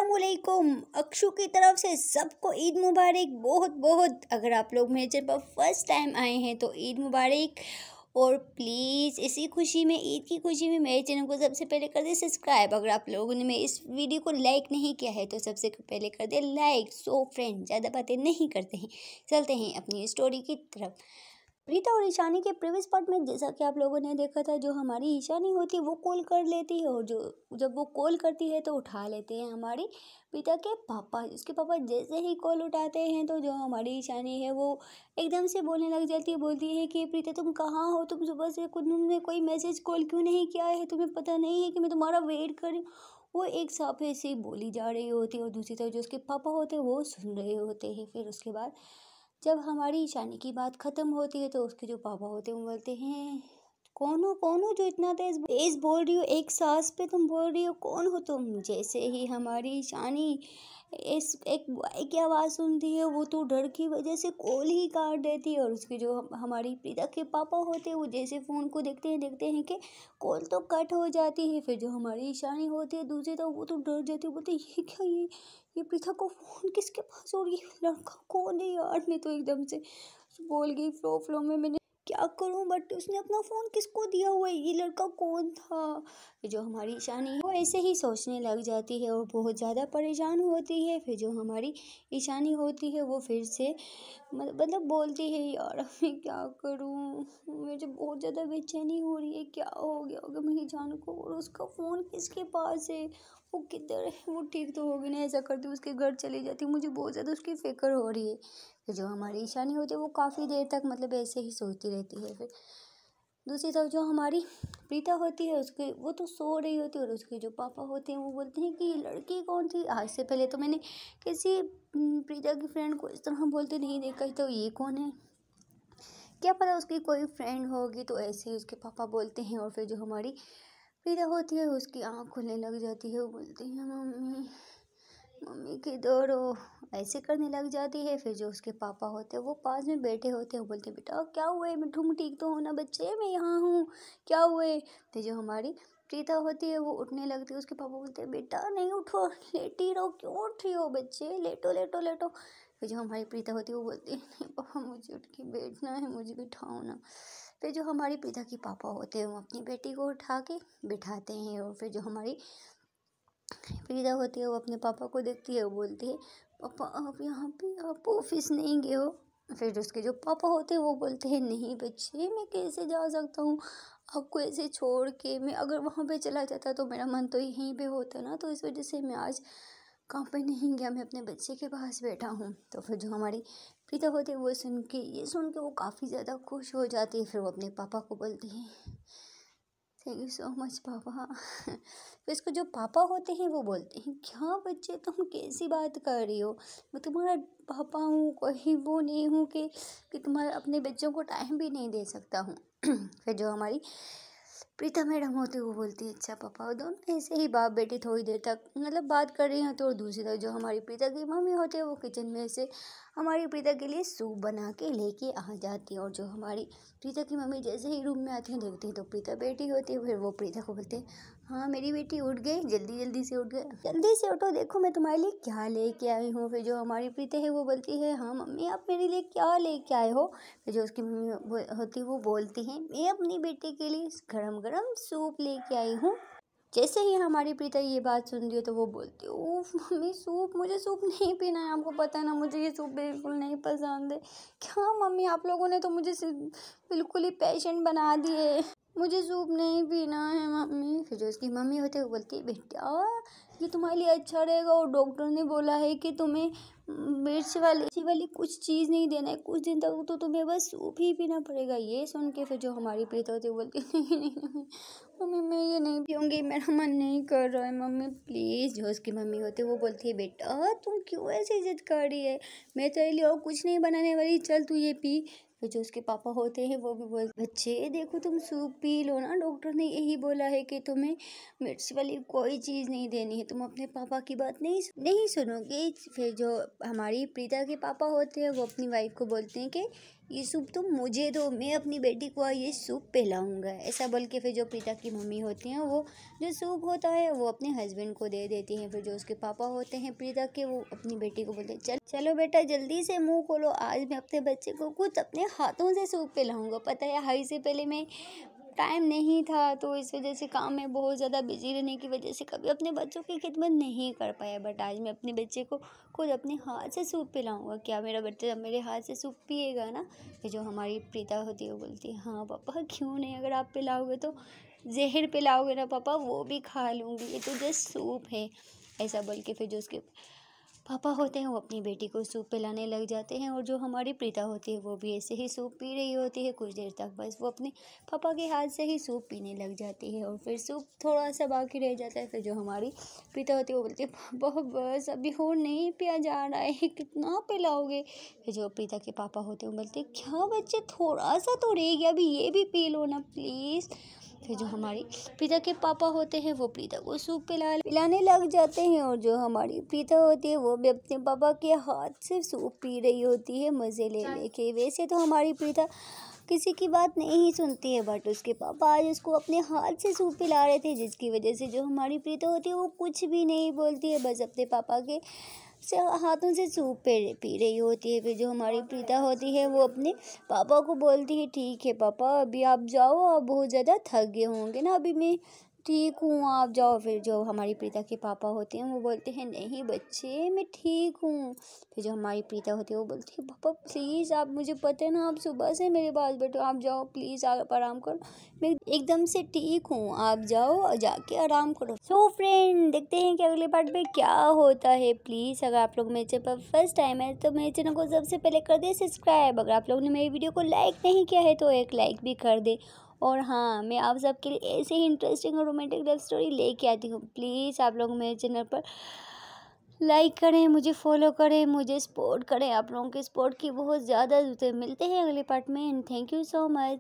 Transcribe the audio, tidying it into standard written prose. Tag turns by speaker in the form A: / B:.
A: अस्सलामुअलैकुम। अक्षु की तरफ से सबको ईद मुबारक। बहुत बहुत अगर आप लोग मेरे चैनल पर फर्स्ट टाइम आए हैं तो ईद मुबारक। और प्लीज़ इसी खुशी में, ईद की खुशी में, मेरे चैनल को सबसे पहले कर दे सब्सक्राइब। अगर आप लोगों ने मेरे इस वीडियो को लाइक नहीं किया है तो सबसे पहले कर दे लाइक। सो फ्रेंड, ज़्यादा बातें नहीं करते हैं, चलते हैं अपनी स्टोरी की तरफ। प्रीता और ईशानी के प्रीवियस पार्ट में जैसा कि आप लोगों ने देखा था, जो हमारी ईशानी होती है वो कॉल कर लेती है, और जो जब वो कॉल करती है तो उठा लेते हैं हमारी प्रीता के पापा। उसके पापा जैसे ही कॉल उठाते हैं तो जो हमारी ईशानी है वो एकदम से बोलने लग जाती है। बोलती है कि प्रीता तुम कहाँ हो, तुम सुबह से तुमने कोई मैसेज कॉल क्यों नहीं किया है, तुम्हें पता नहीं है कि मैं तुम्हारा वेट कर रही हूँ। वो एक साफ ऐसे ही बोली जा रही होती है और दूसरी तरफ जो उसके पापा होते हैं वो सुन रहे होते हैं। फिर उसके बाद जब हमारी ईशानी की बात ख़त्म होती है तो उसके जो पापा होते हैं वो बोलते हैं, कौन हो जो इतना तेज तेज बोल रही हो, एक सांस पे तुम बोल रही हो, कौन हो तुम। जैसे ही हमारी ईशानी इस एक बुआई की आवाज़ सुनती है वो तो डर की वजह से कॉल ही काट देती है। और उसके जो हमारी प्रीता के पापा होते हैं वो जैसे फ़ोन को देखते हैं कि कॉल तो कट हो जाती है। फिर जो हमारी ईशानी होती है दूसरी तो वो तो डर जाती है, बोलते ये क्या, ये प्रीता को फ़ोन किसके पास, और ये लड़का कौन है यार। मैं तो एकदम से बोल गई फ्लो में, मैंने क्या करूं, बट उसने अपना फ़ोन किसको दिया हुआ है, ये लड़का कौन था। जो हमारी ईशानी है वो ऐसे ही सोचने लग जाती है और बहुत ज़्यादा परेशान होती है। फिर जो हमारी ईशानी होती है वो फिर से मतलब बोलती है, यार अब मैं क्या करूं, मुझे बहुत ज़्यादा बेचैनी हो रही है, क्या हो गया होगा मेरी जान को, और उसका फ़ोन किसके पास है, वो किधर है, वो ठीक तो होगी ना। ऐसा करती उसके घर चली जाती, मुझे बहुत ज़्यादा उसकी फ़िक्र हो रही है। फिर जो हमारी ईशानी होती है वो काफ़ी देर तक मतलब ऐसे ही सोचती रहती है। फिर दूसरी तरफ जो हमारी प्रीता होती है उसके वो तो सो रही होती है, और उसके जो पापा होते हैं वो बोलते हैं कि ये लड़की कौन थी, आज से पहले तो मैंने किसी प्रीता की फ्रेंड को इस तरह बोलते नहीं देखा, तो ये कौन है, क्या पता उसकी कोई फ्रेंड होगी। तो ऐसे ही उसके पापा बोलते हैं। और फिर जो हमारी प्रीता होती है उसकी आँख खुलने लग जाती है, वो बोलती है मम्मी, मम्मी किधर हो, ऐसे करने लग जाती है। फिर जो उसके पापा होते हैं वो पास में बैठे होते हैं, वो बोलते हैं बेटा क्या हुआ है, मिठू ठीक तो हो ना बच्चे, मैं यहाँ हूँ, क्या हुआ है। फिर जो हमारी प्रीता होती है वो उठने लगती है, उसके पापा बोलते हैं बेटा नहीं उठो, लेटी रहो, क्यों उठ रही हो बच्चे, लेटो लेटो लेटो। फिर जो हमारी प्रीता होती है वो बोलती है नहीं पापा मुझे उठ के बैठना है, मुझे बिठाओ ना। फिर जो हमारी प्रीता के पापा होते हैं वो अपनी बेटी को उठा के बिठाते हैं। और फिर जो हमारी प्रीता होती है वो अपने पापा को देखती है, वो बोलती है पापा आप यहाँ पे, आप ऑफिस नहीं गए हो। फिर उसके जो पापा होते हैं वो बोलते हैं नहीं बच्चे, मैं कैसे जा सकता हूँ आपको ऐसे छोड़ के, मैं अगर वहाँ पे चला जाता तो मेरा मन तो यहीं पे होता ना, तो इस वजह से मैं आज काम पे नहीं गया, मैं अपने बच्चे के पास बैठा हूँ। तो फिर जो हमारी प्रीता होती है वो ये सुन के वो काफ़ी ज़्यादा खुश हो जाती है। फिर वो अपने पापा को बोलती है थैंक यू सो मच पापा। फिर इसको जो पापा होते हैं वो बोलते हैं क्या बच्चे तुम कैसी बात कर रही हो, मैं तुम्हारा पापा हूँ, कोई वो नहीं हूँ कि तुम्हारे अपने बच्चों को टाइम भी नहीं दे सकता हूँ। फिर जो हमारी प्रीता मैडम होती है वो बोलती है अच्छा पापा, दोनों ऐसे ही बाप बेटी थोड़ी देर तक मतलब बात कर रही हैं। तो दूसरी तरफ जो हमारी प्रीता की मम्मी होती है वो किचन में से हमारी प्रीता के लिए सूप बना के लेके आ जाती है। और जो हमारी प्रीता की मम्मी जैसे ही रूम में आती हैं देखती हैं तो प्रीता बेटी होती है। फिर वो प्रीता को बोलते हैं हाँ मेरी बेटी उठ गई, जल्दी जल्दी से उठ गए, जल्दी से उठो, देखो मैं तुम्हारे लिए क्या लेके आई हूँ। फिर जो हमारी प्रीता है वो बोलती है हाँ मम्मी आप मेरे लिए क्या लेके आए हो। फिर जो उसकी मम्मी होती है वो बोलती है मैं अपनी बेटी के लिए गरम गरम सूप लेके आई हूँ। जैसे ही हमारी प्रीता ये बात सुन रही है तो वो बोलती है ओह मम्मी सूप, मुझे सूप नहीं पीना है, आपको पता है ना मुझे ये सूप बिल्कुल नहीं पसंद है। क्या मम्मी आप लोगों ने तो मुझे बिल्कुल ही पेशेंट बना दिए, मुझे सूप नहीं पीना है मम्मी। फिर जो उसकी मम्मी होती है वो बोलती है बेटा ये तुम्हारे लिए अच्छा रहेगा, और डॉक्टर ने बोला है कि तुम्हें मिर्च वाली कुछ चीज़ नहीं देना है, कुछ दिन तक तो तुम्हें बस सूप ही पीना पड़ेगा। ये सुन के फिर जो हमारी प्रीता होती है वो बोलती है नहीं मम्मी मैं ये नहीं पीऊँगी, मेरा मन नहीं कर रहा है मम्मी प्लीज़। जो उसकी मम्मी होती है वो बोलती है बेटा तुम क्यों ऐसी जिद कर रही है, मैं तेरे लिए और कुछ नहीं बनाने वाली, चल तू ये पी। फिर जो उसके पापा होते हैं वो भी बोलते बच्चे देखो तुम सूप पी लो ना, डॉक्टर ने यही बोला है कि तुम्हें मिर्च वाली कोई चीज़ नहीं देनी है, तुम अपने पापा की बात नहीं सुनोगे। फिर जो हमारी प्रीता के पापा होते हैं वो अपनी वाइफ को बोलते हैं कि ये सूप तो मुझे दो, मैं अपनी बेटी को ये सूप पिलाऊंगा। ऐसा बोल के फिर जो प्रीता की मम्मी होती हैं वो जो सूप होता है वो अपने हस्बैंड को दे देती हैं। फिर जो उसके पापा होते हैं प्रीता के, वो अपनी बेटी को बोलते हैं चलो बेटा जल्दी से मुंह खोलो, आज मैं अपने बच्चे को खुद अपने हाथों से सूप पिलाऊंगा। पता है हाई से पहले मैं टाइम नहीं था तो इस वजह से काम में बहुत ज़्यादा बिजी रहने की वजह से कभी अपने बच्चों की खिदमत नहीं कर पाया, बट आज मैं अपने बच्चे को खुद अपने हाथ से सूप पिलाऊंगा। क्या मेरा बच्चा मेरे हाथ से सूप पिएगा ना? ये जो हमारी प्रीता होती है वो बोलती है हाँ पापा क्यों नहीं, अगर आप पिलाओगे तो जहर पिलाओगे ना पापा वो भी खा लूँगी, ये तो जस्ट सूप है। ऐसा बोल के फिर जो उसके पापा होते हैं वो अपनी बेटी को सूप पिलाने लग जाते हैं, और जो हमारी प्रीता होती है वो भी ऐसे ही सूप पी रही होती है। कुछ देर तक बस वो अपने पापा के हाथ से ही सूप पीने लग जाती है, और फिर सूप थोड़ा सा बाकी रह जाता है। फिर जो हमारी प्रीता होती है वो बोलती है पापा बस अभी और नहीं पिया जा रहा है, कितना पिलाओगे? फिर जो प्रीता के पापा होते हैं वो बोलते हैं क्या बच्चे थोड़ा सा तो रह गया, अभी ये भी पी लो ना प्लीज़। फिर जो हमारी प्रीता के पापा होते हैं वो प्रीता को सूप पिलाने लग जाते हैं, और जो हमारी प्रीता होती है वो भी अपने पापा के हाथ से सूप पी रही होती है मज़े ले लेके। वैसे तो हमारी प्रीता किसी की बात नहीं सुनती है, बट उसके पापा आज उसको अपने हाथ से सूप पिला रहे थे, जिसकी वजह से जो हमारी प्रीता होती है वो कुछ भी नहीं बोलती है, बस अपने पापा के से हाथों से सूप पी रही होती है। फिर जो हमारी प्रीता होती है वो अपने पापा को बोलती है ठीक है पापा अभी आप जाओ, आप बहुत ज़्यादा थक गए होंगे ना, अभी मैं ठीक हूँ आप जाओ। फिर जो हमारी प्रीता के पापा होते हैं वो बोलते हैं नहीं बच्चे मैं ठीक हूँ। फिर जो हमारी प्रीता होती है वो बोलती है पापा प्लीज़ आप, मुझे पता है ना आप सुबह से मेरे पास बैठो, आप जाओ प्लीज़ आप आराम करो, मैं एकदम से ठीक हूँ, आप जाओ और जाके आराम करो। सो फ्रेंड देखते हैं कि अगले पार्ट में क्या होता है। प्लीज़ अगर आप लोग मेरे चैनल पर फर्स्ट टाइम है तो मेरे चैनल को सबसे पहले कर दे सब्सक्राइब। अगर आप लोगों ने मेरी वीडियो को लाइक नहीं किया है तो एक लाइक भी कर दे। और हाँ मैं आप सबके लिए ऐसे ही इंटरेस्टिंग और रोमांटिक लव स्टोरी लेके आती हूँ। प्लीज़ आप लोग मेरे चैनल पर लाइक करें, मुझे फॉलो करें, मुझे सपोर्ट करें। आप लोगों के सपोर्ट की बहुत ज़्यादा ज़रूरत है। मिलते हैं अगले पार्ट में and thank you so much.